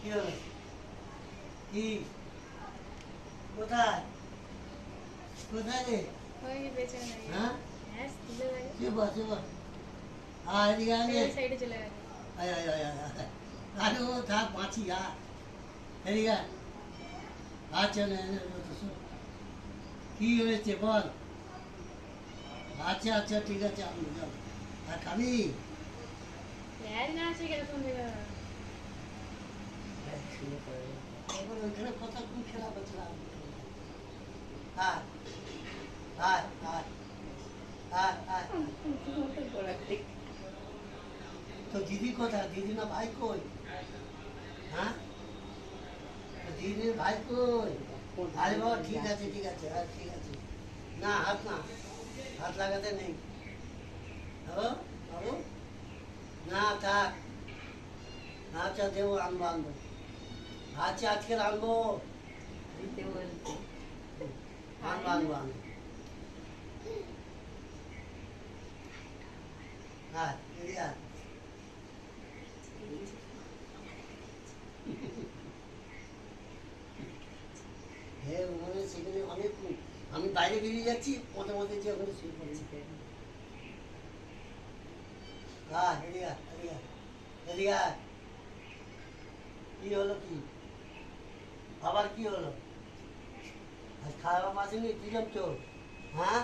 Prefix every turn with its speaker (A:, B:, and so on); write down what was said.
A: কি হলো? কি? কোথায়? কোথায় রে?
B: ওই পেছনে
A: হ্যাঁ?
B: হ্যাঁ তুলে লাগে
A: চেপা চেপা। এদিকে আয় রে।
B: সাইডে চলে গেছে
A: আয় আয় আয় আয় আয়। আরে ও থাক বাঁচি এদিকে আয়। আচ্ছা না কি হয়েছে বল? আচ্ছা আচ্ছা ঠিক আছে আমি যাও। আর খাবি?
B: यार না আছে কিরকম দিল
A: এবার ওইখানে কথা কোন খেলা করছিলাম? আয় আয় আয় আয় আয়। তো দিদি কোথায়? দিদি না ভাই কই? হ্যাঁ, তো দিদির ভাই কই? আরে বাবা ঠিক আছে ঠিক আছে ঠিক আছে। না হাত না, হাত লাগাতে নেই। বাবু বাবু না থাক। আচ্ছা দেবো, আনবো আনবো। আচ্ছা আজকে আনবো, আনবো আনবো আনবো। হ্যাঁ দিদি আয়। হ্যাঁ ওখানে সেখানে অনেক আমি বাইরে বেরিয়ে যাচ্ছি, মধ্যে মধ্যে যে ওখানে শুয়ে পড়ছি। হ্যাঁ এদিকে আয়, এদিকে আয়, এদিকে আয়। কি হলো কি? আবার কি হলো? আজ খাওয়া মাসে নি কি জমছো? হ্যাঁ